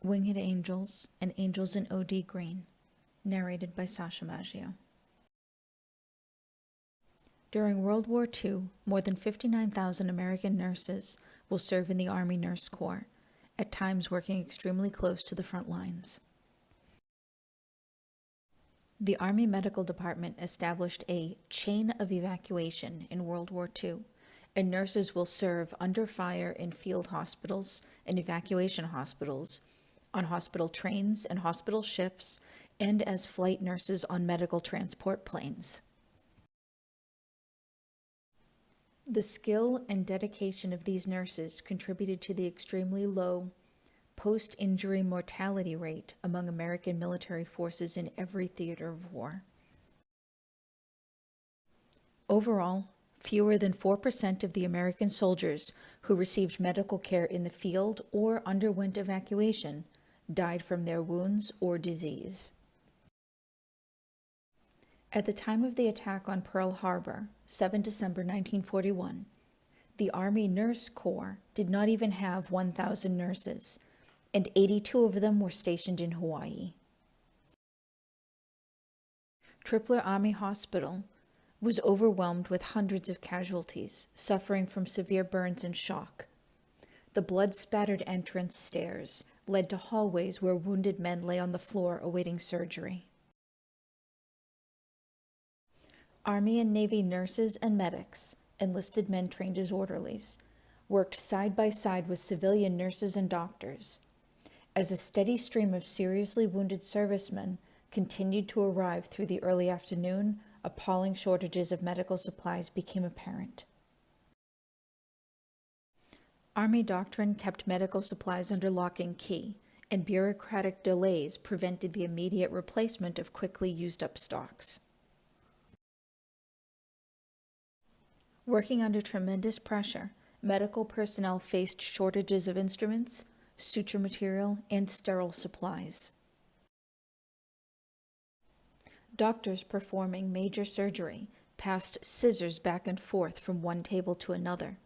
Winged Angels and Angels in OD Green, narrated by Sasha Maggio. During World War II, more than 59,000 American nurses will serve in the Army Nurse Corps, at times working extremely close to the front lines. The Army Medical Department established a chain of evacuation in World War II, and nurses will serve under fire in field hospitals and evacuation hospitals, on hospital trains and hospital ships, and as flight nurses on medical transport planes. The skill and dedication of these nurses contributed to the extremely low post-injury mortality rate among American military forces in every theater of war. Overall, fewer than 4% of the American soldiers who received medical care in the field or underwent evacuation died from their wounds or disease. At the time of the attack on Pearl Harbor, 7 December 1941, the Army Nurse Corps did not even have 1,000 nurses, and 82 of them were stationed in Hawaii. Tripler Army Hospital was overwhelmed with hundreds of casualties, suffering from severe burns and shock. The blood-spattered entrance stairs led to hallways where wounded men lay on the floor awaiting surgery. Army and Navy nurses and medics, enlisted men trained as orderlies, worked side by side with civilian nurses and doctors, as a steady stream of seriously wounded servicemen continued to arrive through the early afternoon. Appalling shortages of medical supplies became apparent. Army doctrine kept medical supplies under lock and key, and bureaucratic delays prevented the immediate replacement of quickly used-up stocks. Working under tremendous pressure, medical personnel faced shortages of instruments, suture material, and sterile supplies. Doctors performing major surgery passed scissors back and forth from one table to another.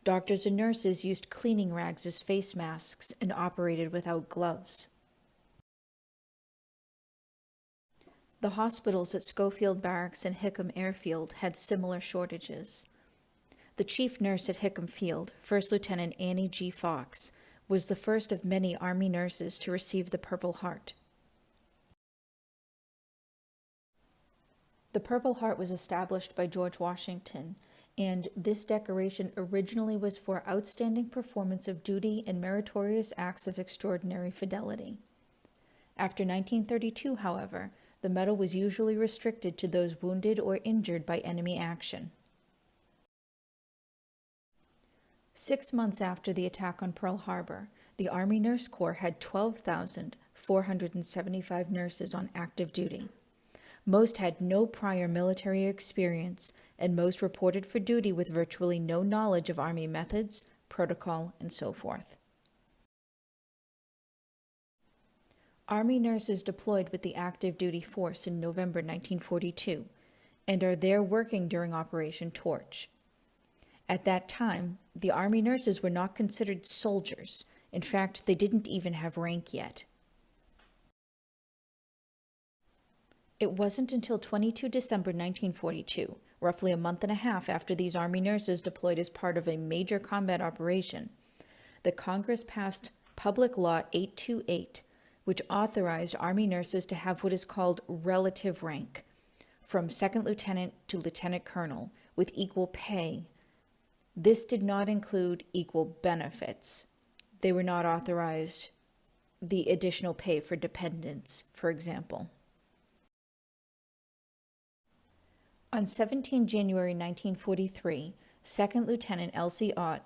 Doctors and nurses used cleaning rags as face masks and operated without gloves. The hospitals at Schofield Barracks and Hickam Airfield had similar shortages. The chief nurse at Hickam Field, First Lieutenant Annie G. Fox, was the first of many Army nurses to receive the Purple Heart. The Purple Heart was established by George Washington, and this decoration originally was for outstanding performance of duty and meritorious acts of extraordinary fidelity. After 1932, however, the medal was usually restricted to those wounded or injured by enemy action. 6 months after the attack on Pearl Harbor, the Army Nurse Corps had 12,475 nurses on active duty. Most had no prior military experience, and most reported for duty with virtually no knowledge of Army methods, protocol, and so forth. Army nurses deployed with the active duty force in November 1942 and are there working during Operation Torch. At that time, the Army nurses were not considered soldiers. In fact, they didn't even have rank yet. It wasn't until 22 December 1942, roughly a month and a half after these Army nurses deployed as part of a major combat operation, that Congress passed Public Law 828, which authorized Army nurses to have what is called relative rank, from second lieutenant to lieutenant colonel, with equal pay. This did not include equal benefits. They were not authorized the additional pay for dependents, for example. On 17 January 1943, Second Lieutenant Elsie Ott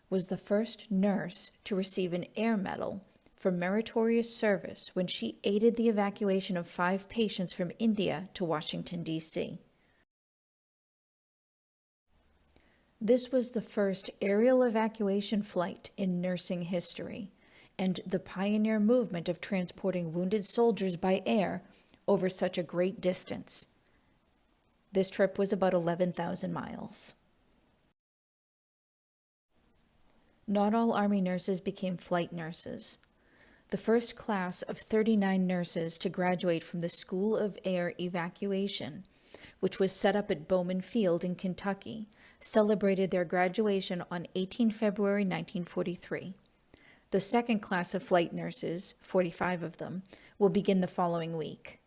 was the first nurse to receive an Air Medal for meritorious service when she aided the evacuation of 5 patients from India to Washington, D.C. This was the first aerial evacuation flight in nursing history, and the pioneer movement of transporting wounded soldiers by air over such a great distance. This trip was about 11,000 miles. Not all Army nurses became flight nurses. The first class of 39 nurses to graduate from the School of Air Evacuation, which was set up at Bowman Field in Kentucky, celebrated their graduation on 18 February 1943. The second class of flight nurses, 45 of them, will begin the following week.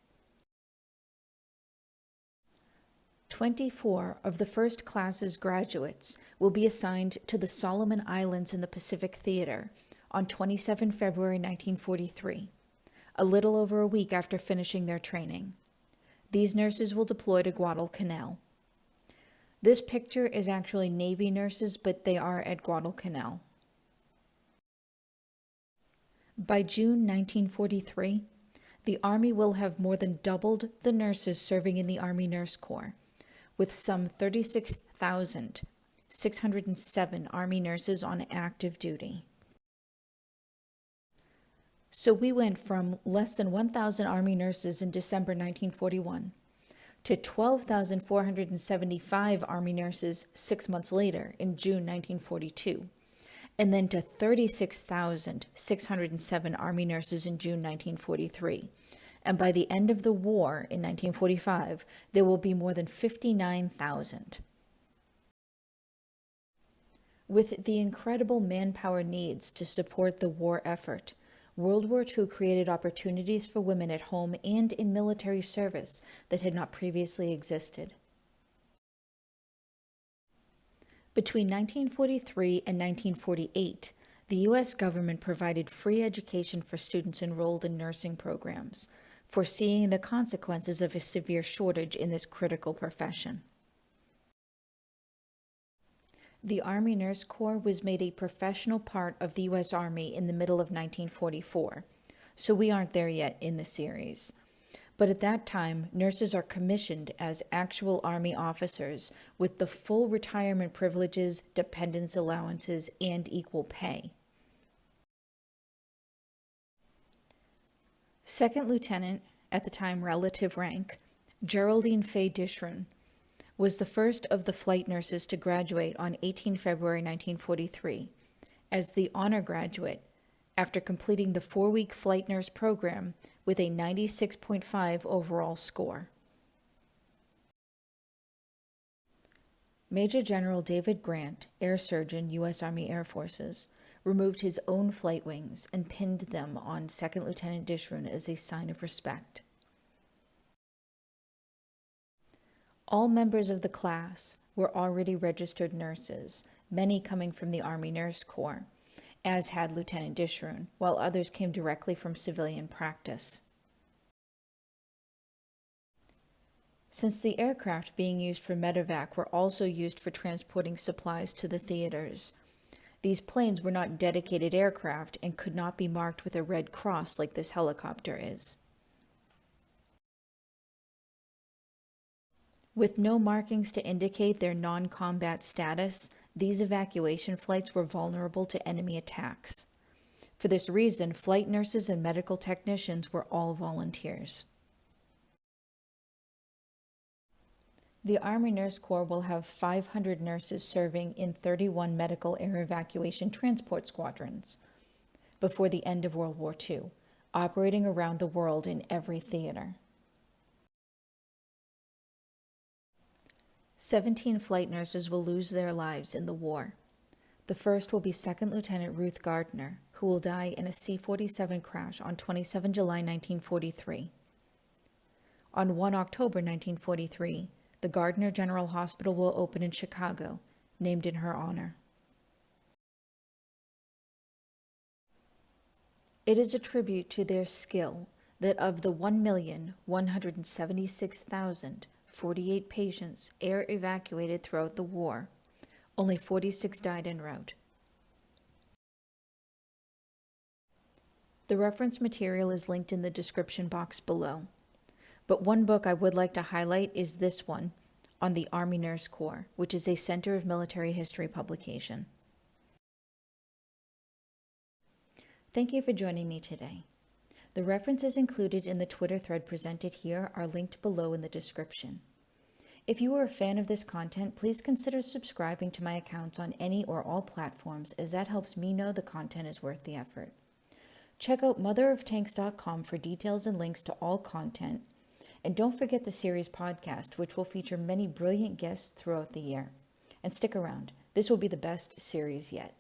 24 of the first class's graduates will be assigned to the Solomon Islands in the Pacific Theater on 27 February 1943, a little over a week after finishing their training. These nurses will deploy to Guadalcanal. This picture is actually Navy nurses, but they are at Guadalcanal. By June 1943, the Army will have more than doubled the nurses serving in the Army Nurse Corps, with some 36,607 Army nurses on active duty. So we went from less than 1,000 Army nurses in December 1941 to 12,475 Army nurses 6 months later in June 1942, and then to 36,607 Army nurses in June 1943. And by the end of the war in 1945, there will be more than 59,000. With the incredible manpower needs to support the war effort, World War II created opportunities for women at home and in military service that had not previously existed. Between 1943 and 1948, the U.S. government provided free education for students enrolled in nursing programs, foreseeing the consequences of a severe shortage in this critical profession. The Army Nurse Corps was made a professional part of the U.S. Army in the middle of 1944, so we aren't there yet in the series. But at that time, nurses are commissioned as actual Army officers with the full retirement privileges, dependence allowances, and equal pay. Second Lieutenant, at the time relative rank, Geraldine Faye Dishron, was the first of the flight nurses to graduate on 18 February 1943 as the honor graduate after completing the 4-week flight nurse program with a 96.5 overall score. Major General David Grant, Air Surgeon, U.S. Army Air Forces, removed his own flight wings and pinned them on Second Lieutenant Dishron as a sign of respect. All members of the class were already registered nurses, many coming from the Army Nurse Corps, as had Lieutenant Dishron, while others came directly from civilian practice. Since the aircraft being used for medevac were also used for transporting supplies to the theaters, these planes were not dedicated aircraft and could not be marked with a red cross like this helicopter is. With no markings to indicate their non-combat status, these evacuation flights were vulnerable to enemy attacks. For this reason, flight nurses and medical technicians were all volunteers. The Army Nurse Corps will have 500 nurses serving in 31 medical air evacuation transport squadrons before the end of World War II, operating around the world in every theater. 17 flight nurses will lose their lives in the war. The first will be Second Lieutenant Ruth Gardner, who will die in a C-47 crash on 27 July 1943. On 1 October 1943, the Gardner General Hospital will open in Chicago, named in her honor. It is a tribute to their skill that of the 1,176,048 patients air evacuated throughout the war, only 46 died en route. The reference material is linked in the description box below. But one book I would like to highlight is this one on the Army Nurse Corps, which is a Center of Military History publication. Thank you for joining me today. The references included in the Twitter thread presented here are linked below in the description. If you are a fan of this content, please consider subscribing to my accounts on any or all platforms, as that helps me know the content is worth the effort. Check out motheroftanks.com for details and links to all content. And don't forget the series podcast, which will feature many brilliant guests throughout the year. And stick around. This will be the best series yet.